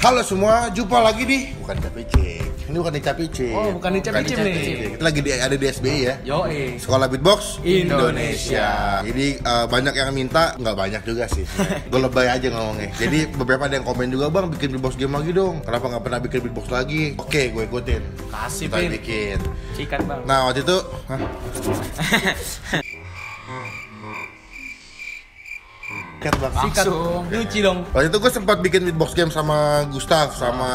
Halo semua, jumpa lagi di bukan Capicik. Ini bukan di Capicik. Oh, bukan di Capicik nih. Kita lagi ada di SBI ya. Yoi. Sekolah Beatbox Indonesia. Jadi banyak yang minta, nggak banyak juga sih. Gue lebay aja ngomongnya. Jadi beberapa ada yang komen juga, bang bikin beatbox game lagi dong. Kenapa nggak pernah bikin beatbox lagi? Oke, gue ikutin. Kasih kita Pin. bikin. Cikat bang. Nah waktu itu, Sikat bang. Langsung nyuci dong. Waktu itu gue sempat bikin beatbox game sama Gustav, sama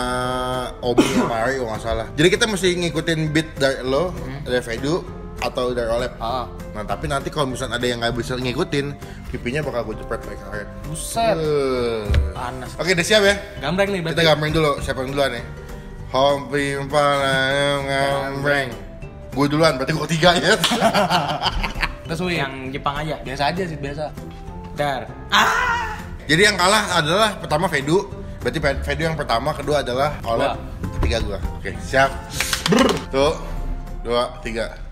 Obi, sama Ari kalau nggak salah. Jadi kita mesti ngikutin beat dari lo, dari Fedu, atau dari Olep. Nah tapi nanti kalau misalnya ada yang nggak bisa ngikutin, pipinya bakal gue jepret pakai karet. Buset. Panas. Oke, udah siap ya? Gambreng nih berarti. Kita gambreng dulu. Siapa yang duluan ya? Hompi gambreng. Gue duluan, berarti gue ketiga ya. Terus yang Jepang aja. Biasa aja sih, biasa. Dar. Jadi yang kalah adalah pertama Fedu. Berarti Fedu yang pertama, kedua adalah Olep, ketiga gue. Oke, siap. Tuh, 2, 3.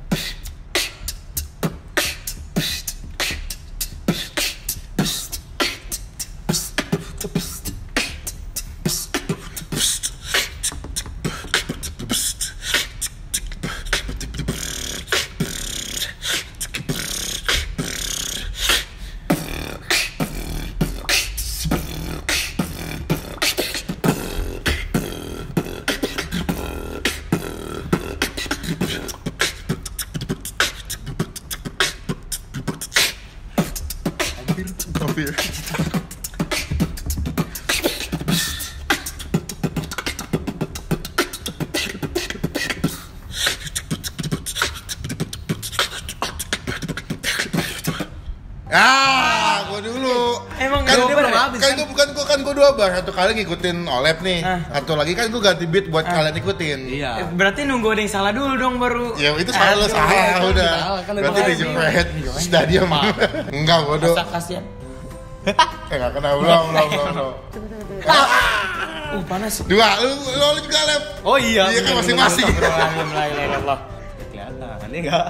Hampir. Gue dulu. Emang kan dia belum habis kan gue dua bar. Satu kali ngikutin Olep nih. Satu lagi kan gue ganti beat buat kalian ikutin. Iya. Berarti nunggu ada yang salah dulu dong baru. Ya itu salah lo, salah udah. Berarti dijepret. Sudah diam. Enggak, bodoh. Masa kasihan. Enggak kena, ulang. Panas. Dua, lo juga Olep. Oh iya. Iya kan masing-masing. Mulai loh. Kelihatan. Ini enggak.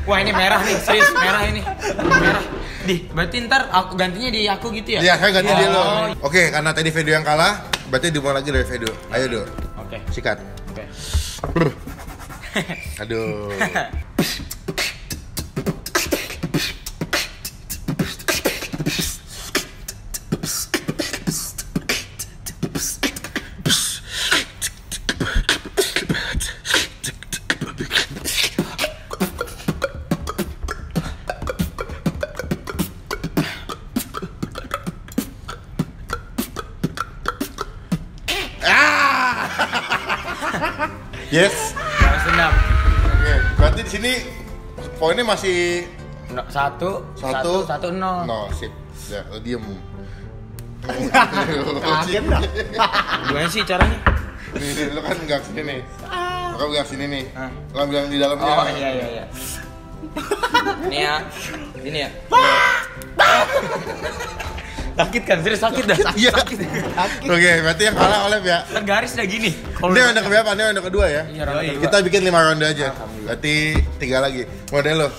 Wah ini merah nih, serius merah ini. Merah. Berarti ntar aku gantinya di aku gitu ya? Iya, saya ganti dia lo. Oke, karena tadi video yang kalah, berarti dimulai lagi dari video. Ayo, Do. Oke. Sikat. Oke. Aduh. Yes. Balas dendam. Oke, berarti di sini poinnya masih Satu, nol. No, sip. Ya, lo diem. Kaget dah. Gimana sih caranya? Nih, lo kan nggak sini nih. Lo kan nggak sini nih. Lo ambil yang di dalamnya. Oh iya. Ini ya. Sakit kan? Serius sakit dah. Iya. Sakit. Oke, berarti yang kalah Olep ya. Garis udah gini. Ini ronde keberapa? Ini ronde kedua ya? Iya, ronde kedua. Kita bikin 5 ronde aja. Berarti 3 lagi. Model lo.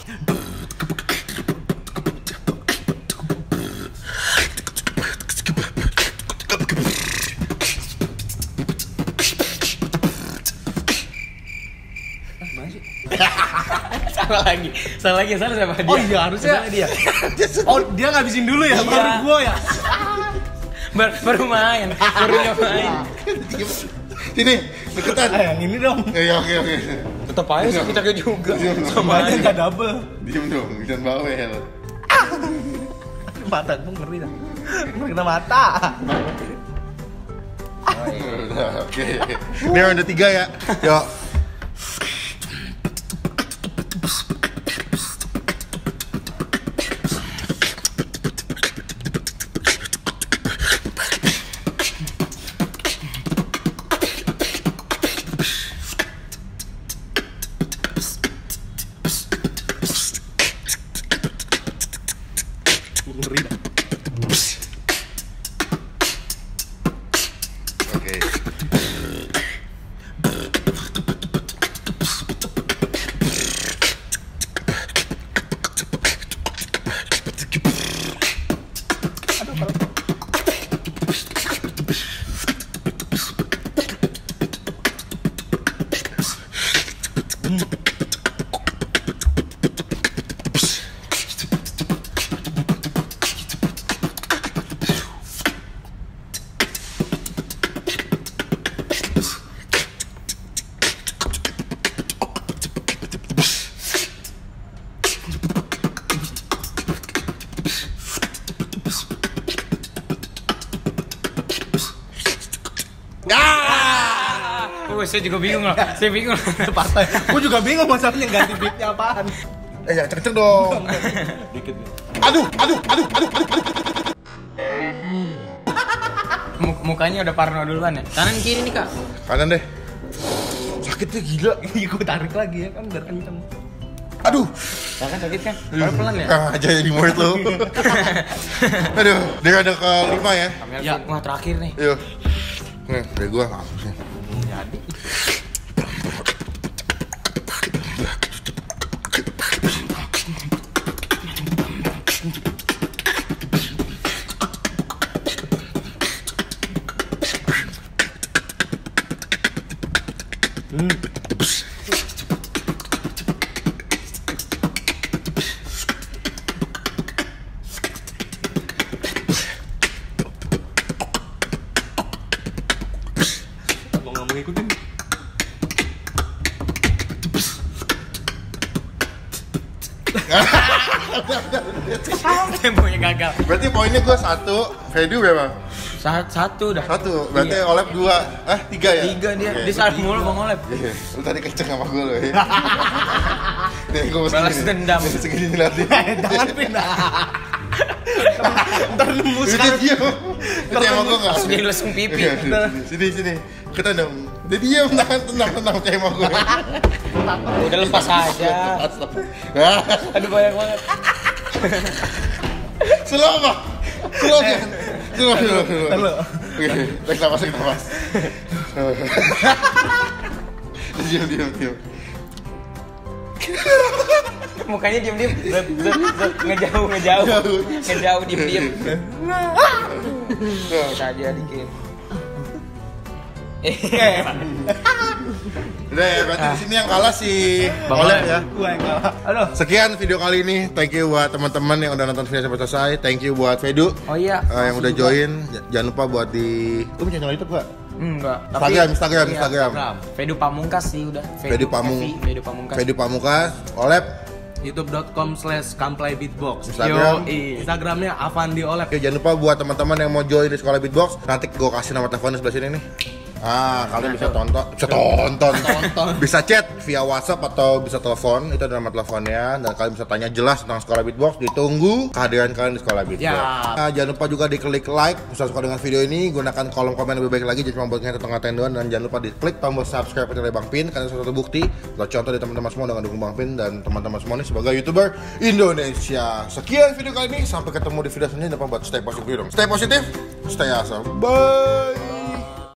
Salah siapa dia? Oh iya harusnya dia. Oh dia ngabisin dulu ya, baru gua ya. Baru main, baru nyobain. Sini, deketan. Yang ini dong. Iya, oke. Tetep aja kita juga. Sama aja nggak double. Diem dong, jangan bawel. Mata gua ngeri dah. Kena mata. Oke. Ini ronde 3 ya. Yuk. Ngeri dah. Oke. Saya juga bingung loh. Saya bingung. Partai. Gue juga bingung masalahnya ganti beatnya apaan. Ya kenceng dong. Dikit. Aduh. Mukanya udah parno duluan ya. Kanan kiri nih, Kak. Kanan deh. Sakitnya gila. Iya, gue tarik lagi ya kan biar kenceng. Aduh. Sakit kan? Pelan ya. Aja di murid lo. Aduh, dia ada ke-5 ya. Ya, wah terakhir nih. Yuk. Nih, dari gua hapus nih. Jadi. Lo nggak mau ngikutin? Temponya gagal. Berarti poinnya gua 1, Fedu berapa? Satu dah. 1, berarti Iya. Olep 2. 3 ya? 3 dia. Oke. Dia salah mulu Bang Olep. Iya, lu tadi kenceng sama gua lo ya. Nih, gua mesti Balas gini. dendam. Segini nanti. Jangan pindah. Ntar nemu Udah sekarang. diam. Percaya sama gua enggak? Langsung dia lesung pipi. Sini. Kita dong. Dia diam, tenang, percaya sama gua. Udah lepas aja. Ah, Aduh banyak banget. slow apa? Slow. Halo. Oke, tarik nafas. Diam. Mukanya diem-diem. Ngejauh diem-diem. Kita aja dikit. Udah ya, berarti di sini yang kalah si Bang Olep Olep. ya. Gue yang kalah. Aduh. Sekian video kali ini. Thank you buat teman-teman yang udah nonton video sampai selesai. Thank you buat Fedu Oh iya. yang udah join. Jangan lupa buat di lu punya channel YouTube gak? Enggak. Instagram. Fedu Pamungkas sih udah. Fedu Pamungkas. Fedu Pamungkas, Olep, youtube.com/kamplaybeatbox. Instagram. Instagramnya Avandi Olep. Oke, jangan lupa buat teman-teman yang mau join di sekolah beatbox, nanti gue kasih nomor teleponnya sebelah sini nih. Kalian bisa tonton. Bisa chat via WhatsApp atau bisa telepon, itu ada nomor teleponnya, dan kalian bisa tanya jelas tentang sekolah beatbox. Ditunggu kehadiran kalian di sekolah beatbox. Ya. Jangan lupa juga diklik like, misalnya suka dengan video ini, gunakan kolom komen lebih baik lagi, jadi cuma buat ngetek doang, dan jangan lupa diklik tombol subscribe oleh Bang Pin, karena salah satu bukti, lo contoh di teman-teman semua dengan dukung Bang Pin dan teman-teman semua ini sebagai YouTuber Indonesia. Sekian video kali ini, sampai ketemu di video selanjutnya. Jangan lupa buat stay positif dong. Stay positif, stay awesome. Bye.